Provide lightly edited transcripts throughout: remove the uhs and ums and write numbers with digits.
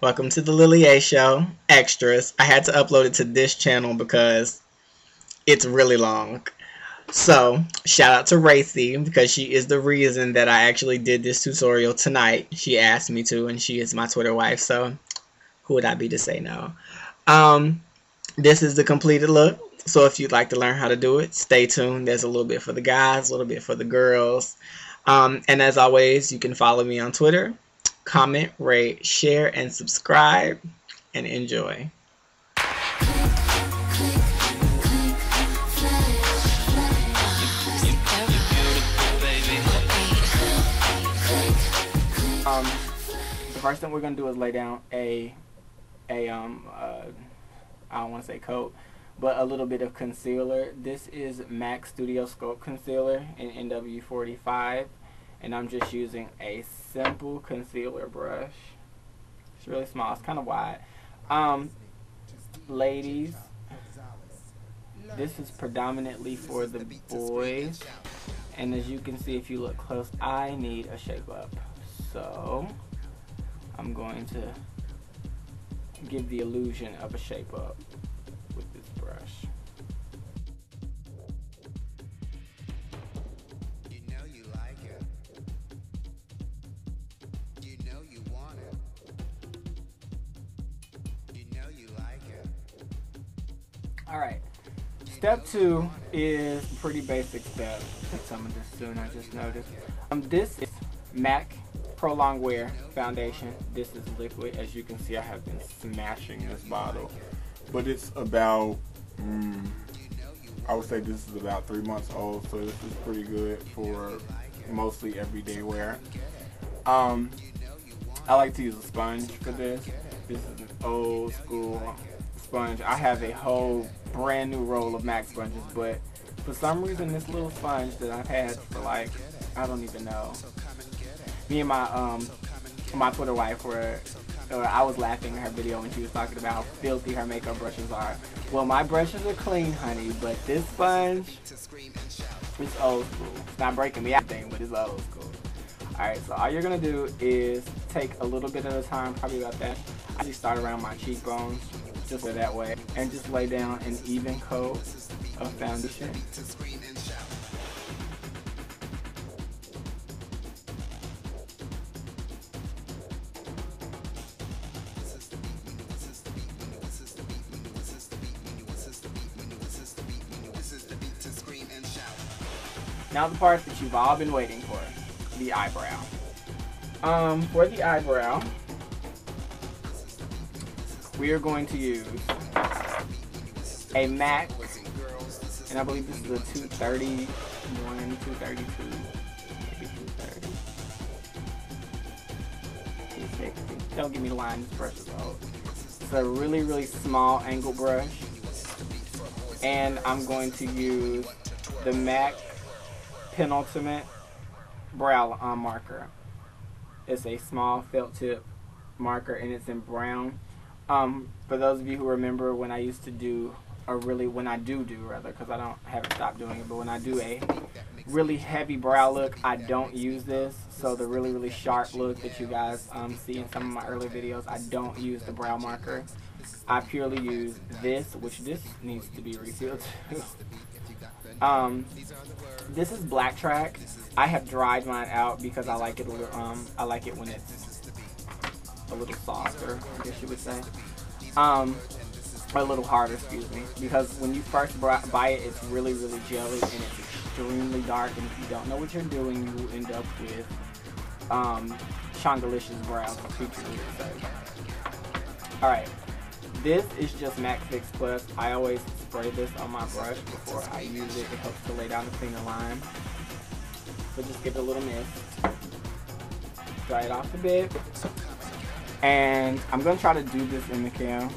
Welcome to the Lily A Show Extras. I had to upload it to this channel because it's really long. So, shout out to Racy because she is the reason that I actually did this tutorial tonight. She asked me to, and she is my Twitter wife, so who would I be to say no? This is the completed look. So if you'd like to learn how to do it, stay tuned. There's a little bit for the guys, a little bit for the girls. And as always, you can follow me on Twitter. Comment, rate, share, and subscribe, and enjoy. The first thing we're gonna do is lay down I don't want to say coat, but a little bit of concealer. This is MAC Studio Sculpt Concealer in NW45, and I'm just using a simple concealer brush. It's really small. It's kind of wide. Ladies, this is predominantly for the boys, and as you can see if you look close, I need a shape up. So I'm going to give the illusion of a shape up with this brush. You know you like it. You know you want it. You know you like it. Alright. Step 2 is a pretty basic step. Took some of this soon, I just noticed. This is MAC Pro Longwear foundation. This is liquid. As you can see, I have been smashing this bottle, but it's about I would say this is about 3 months old, so this is pretty good for mostly everyday wear. I like to use a sponge for this. This is an old school sponge. I have a whole brand new roll of MAC sponges, but for some reason this little sponge that I've had for like, I don't even know. Me and my Twitter wife I was laughing at her video when she was talking about how filthy her makeup brushes are. Well, my brushes are clean, honey, but this sponge, it's old school. It's not breaking me out thing, but it's old school. Alright, so all you're gonna do is take a little bit at a time, probably about that. I just start around my cheekbones, just that way, and just lay down an even coat of foundation. Now the part that you've all been waiting for, the eyebrow. For the eyebrow, we are going to use a MAC, and I believe this is a 231, 232, maybe 230, 260. Don't give me the line, this brush is old. It's a really, really small angle brush, and I'm going to use the MAC Penultimate brow marker. It's a small felt tip marker and it's in brown. For those of you who remember when I used to do, when I do rather, because I haven't stopped doing it, but when I do a really heavy brow look, I don't use this. So the really, really sharp look that you guys see in some of my earlier videos, I don't use the brow marker. I purely use this, which this needs to be refilled too. This is Black Track. I have dried mine out because I like it a little, I like it when it's a little softer, I guess you would say. A little harder, excuse me. Because when you first buy it, it's really, really jelly and it's extremely dark. And if you don't know what you're doing, you will end up with Shongalicious brows, featured in it. Alright. This is just MAC Fix Plus. I always spray this on my brush before I use it. It helps to lay down a thinner line. So just give it a little mist. Dry it off a bit. And I'm going to try to do this in the cam.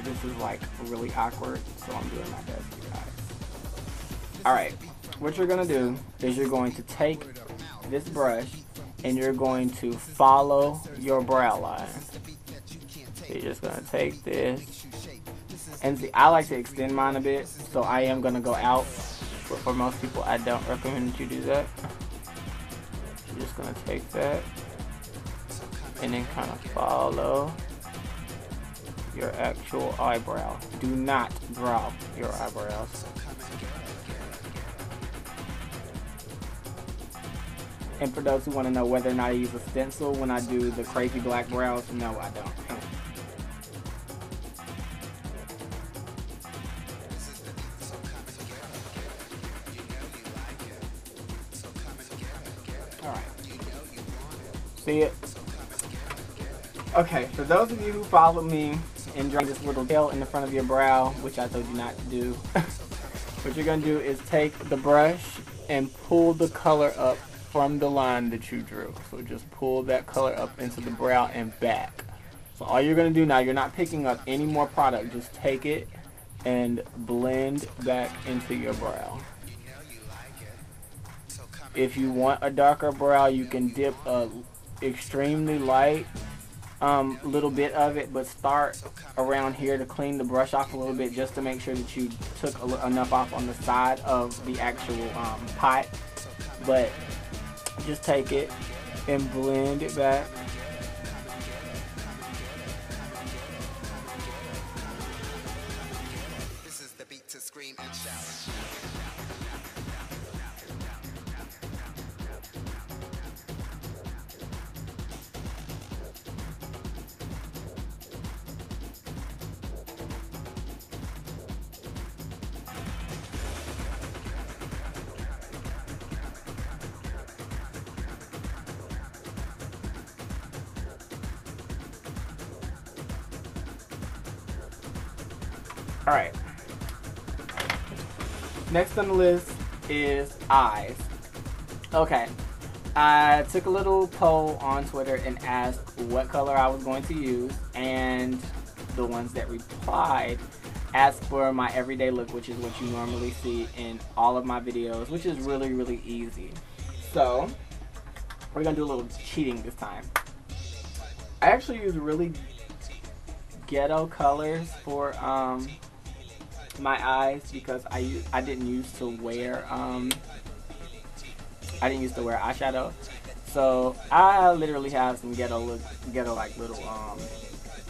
This is like really awkward, so I'm doing my best, you guys. Alright, what you're going to do is you're going to take this brush and you're going to follow your brow line. So you're just going to take this, and see, I like to extend mine a bit, so I am going to go out, but for most people I don't recommend that you do that. You're just going to take that and then kind of follow your actual eyebrow. Do not drop your eyebrows. And for those who want to know whether or not I use a stencil when I do the crazy black brows, no, I don't. Alright. See it? Okay, for those of you who follow me and drawing this little tail in the front of your brow, which I told you not to do, what you're going to do is take the brush and pull the color up from the line that you drew. So just pull that color up into the brow and back. So all you're going to do now, you're not picking up any more product. Just take it and blend back into your brow. If you want a darker brow, you can dip a extremely light little bit of it, but start around here to clean the brush off a little bit, just to make sure that you took enough off on the side of the actual pot. But just take it and blend it back. This is the beat to scream and shout. Alright. Next on the list is eyes. Okay. I took a little poll on Twitter and asked what color I was going to use, and the ones that replied asked for my everyday look, which is what you normally see in all of my videos, which is really, really easy. So, we're going to do a little cheating this time. I actually use really ghetto colors for my eyes because I didn't used to wear eyeshadow, so I literally have some ghetto like little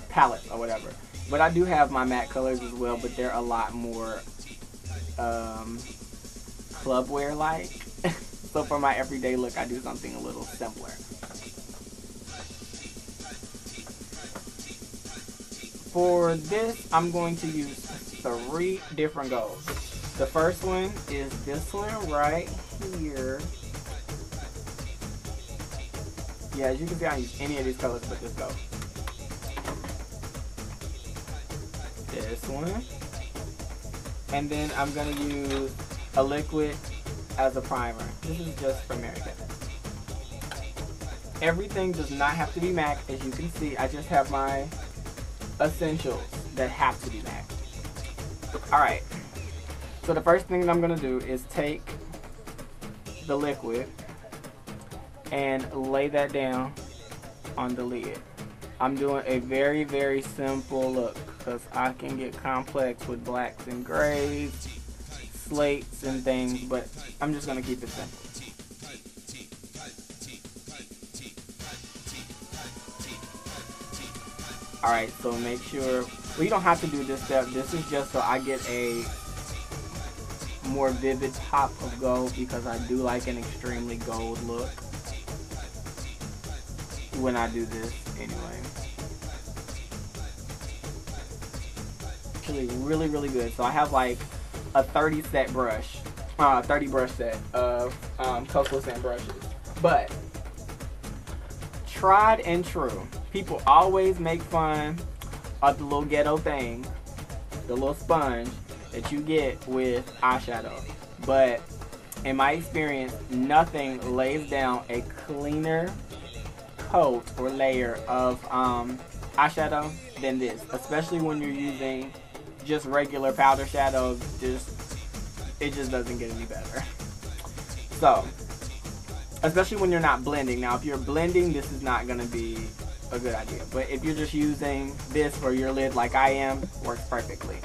palettes or whatever. But I do have my matte colors as well, but they're a lot more club wear like. So for my everyday look, I do something a little simpler. For this, I'm going to use 3 different golds. The first one is this one right here. Yeah, as you can see, I don't use any of these colors but this gold. This one. And then I'm going to use a liquid as a primer. This is just for Mary Kay. Everything does not have to be MAC. As you can see, I just have my essentials that have to be MAC. Alright, so the first thing that I'm going to do is take the liquid and lay that down on the lid. I'm doing a very, very simple look because I can get complex with blacks and grays, slates and things, but I'm just going to keep it simple. Alright, so make sure, well, you don't have to do this step. This is just so I get a more vivid pop of gold because I do like an extremely gold look when I do this anyway. Actually, really, really good. So I have like a 30 brush set of Cocoa Sand brushes. But tried and true. People always make fun of the little ghetto thing, the little sponge that you get with eyeshadow. But in my experience, nothing lays down a cleaner coat or layer of eyeshadow than this. Especially when you're using just regular powder shadows, it just doesn't get any better. So, especially when you're not blending. Now, if you're blending, this is not going to be a good idea. But if you're just using this for your lid like I am, works perfectly.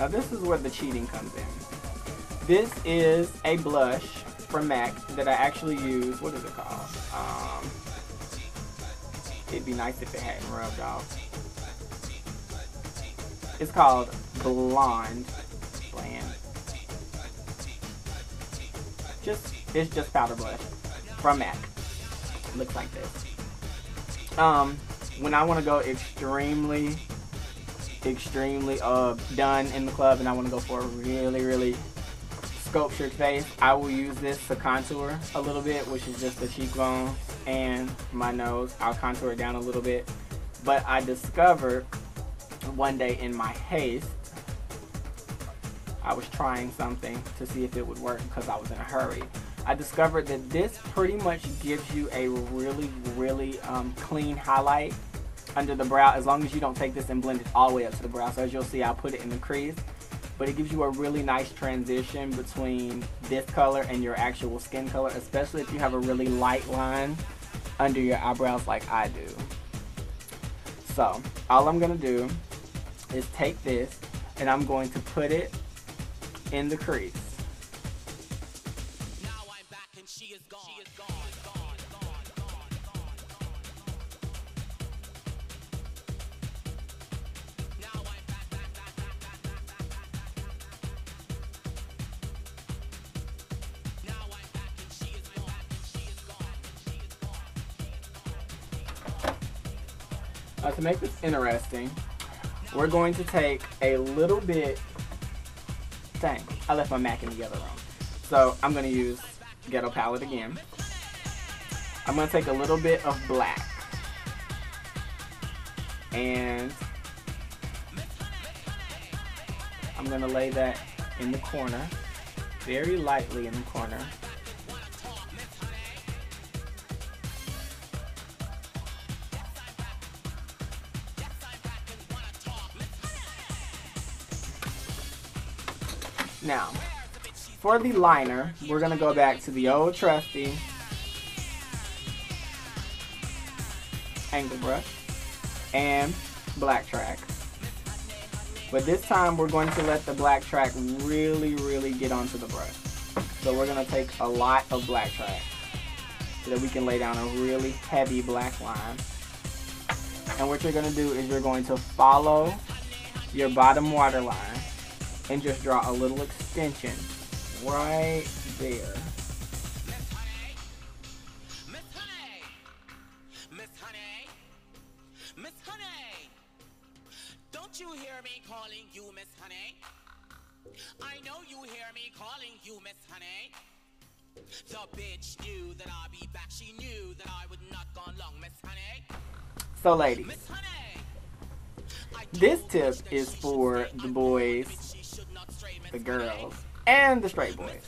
Now this is where the cheating comes in. This is a blush from MAC that I actually use. What is it called? It'd be nice if it hadn't rubbed off. It's called Bland. It's just powder blush from MAC. Looks like this. When I want to go extremely done in the club and I want to go for a really sculptured face, I will use this to contour a little bit, which is just the cheekbones and my nose. I'll contour it down a little bit. But I discovered one day in my haste, I was trying something to see if it would work because I was in a hurry. I discovered that this pretty much gives you a really clean highlight under the brow, as long as you don't take this and blend it all the way up to the brow. So as you'll see, I'll put it in the crease, but it gives you a really nice transition between this color and your actual skin color, especially if you have a really light line under your eyebrows like I do. So all I'm gonna do is take this and I'm going to put it in the crease. To make this interesting, we're going to take a little bit, dang, I left my MAC in the other room. So I'm going to use Ghetto Palette again. I'm going to take a little bit of black and I'm going to lay that in the corner, very lightly in the corner. Now, for the liner, we're going to go back to the old trusty angle brush and black track. But this time we're going to let the black track really get onto the brush. So we're going to take a lot of black track so that we can lay down a really heavy black line. And what you're going to do is you're going to follow your bottom waterline and just draw a little extension right there. Miss Honey, don't you hear me calling you Miss Honey? I know you hear me calling you Miss Honey. The bitch knew that I'd be back. She knew that I would not go long, Miss Honey. So ladies, Miss Honey, this tip is for the boys, the girls, and the straight boys.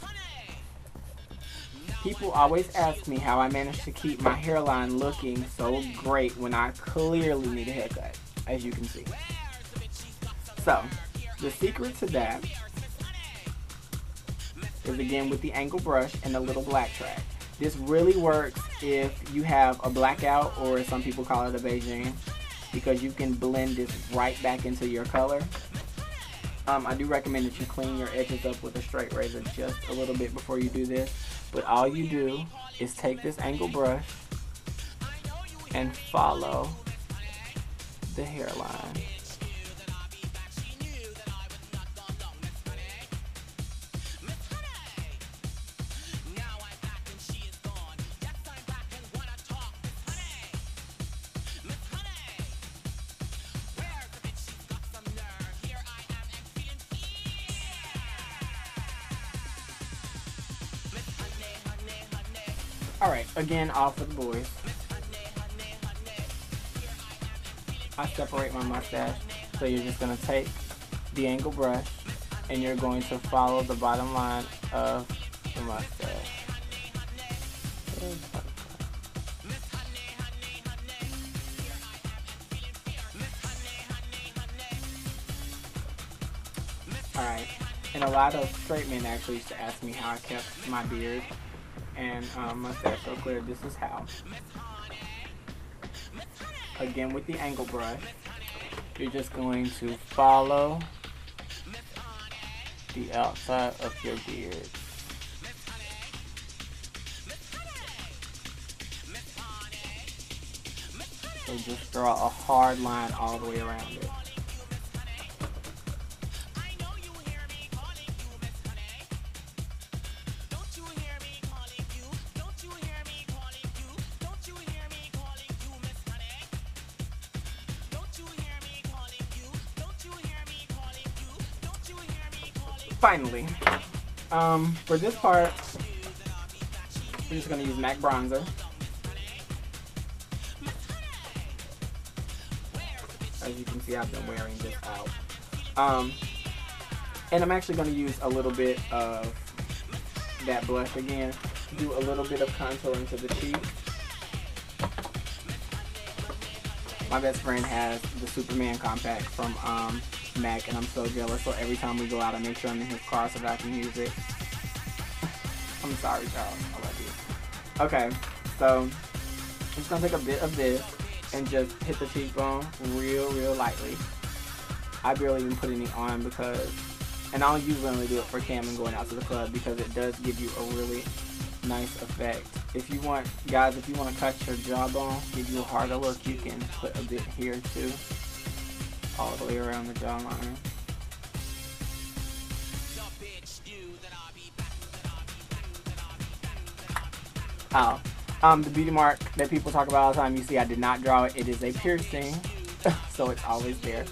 People always ask me how I manage to keep my hairline looking so great when I clearly need a haircut, as you can see. So, the secret to that is again with the angle brush and the little black track. This really works if you have a blackout, or as some people call it, a Beijing, because you can blend this right back into your color. I do recommend that you clean your edges up with a straight razor just a little bit before you do this. But all you do is take this angle brush and follow the hairline. Alright, again, all for the boys. I separate my mustache, so you're just going to take the angle brush and you're going to follow the bottom line of the mustache. Alright, and a lot of straight men actually used to ask me how I kept my beard and mustache so clear. This is how. Again with the angle brush, you're just going to follow the outside of your beard. So just draw a hard line all the way around it. Finally, for this part, we're just gonna use MAC bronzer. As you can see, I've been wearing this out. And I'm actually gonna use a little bit of that blush again to do a little bit of contouring to the cheek. My best friend has the Superman compact from MAC, and I'm so jealous. So every time we go out, I make sure I'm in his car so that I can use it. I'm sorry, Charles. I love you. Okay, so I'm just gonna take a bit of this and just hit the cheekbone real lightly. I barely even put any on because, and I'll usually only do it for cam and going out to the club because it does give you a really nice effect. If you want, guys, if you want to cut your jawbone, give you a harder look, you can put a bit here too, all the way around the jawline. The beauty mark that people talk about all the time, you see I did not draw it. It is a piercing, so it's always there.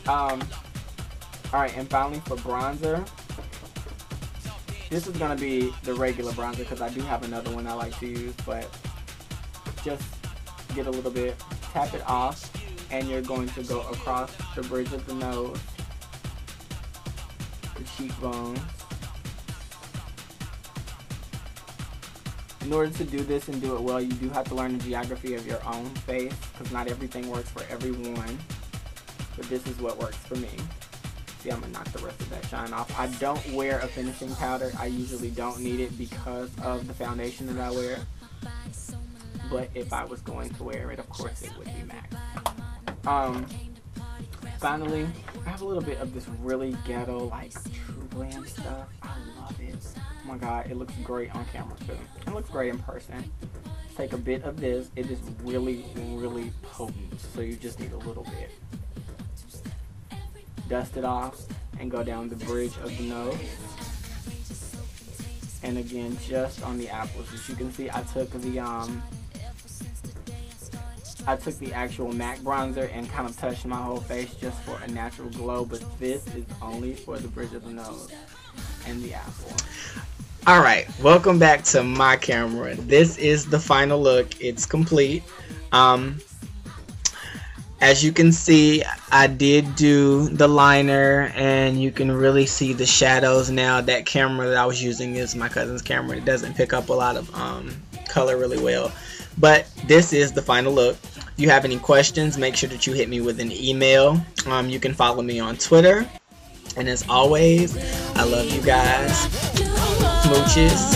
Alright, and finally for bronzer, this is going to be the regular bronzer because I do have another one I like to use, but just get a little bit, tap it off, and you're going to go across the bridge of the nose, the cheekbones. In order to do this and do it well, you do have to learn the geography of your own face because not everything works for everyone, but this is what works for me. See, I'm going to knock the rest of that shine off. I don't wear a finishing powder. I usually don't need it because of the foundation that I wear. But if I was going to wear it, of course it would be MAC. Finally, I have a little bit of this really ghetto, like, True Glam stuff. I love it. Oh my god, it looks great on camera too. It looks great in person. Take a bit of this. It is really potent, so you just need a little bit. Dust it off and go down the bridge of the nose. And again, just on the apples. As you can see, I took the actual MAC bronzer and kind of touched my whole face just for a natural glow, but this is only for the bridge of the nose and the apple. Alright, welcome back to my camera. This is the final look. It's complete. As you can see, I did do the liner and you can really see the shadows now. That camera that I was using is my cousin's camera. It doesn't pick up a lot of color really well. But this is the final look. If you have any questions, make sure that you hit me with an email. You can follow me on Twitter. And as always, I love you guys. Smooches.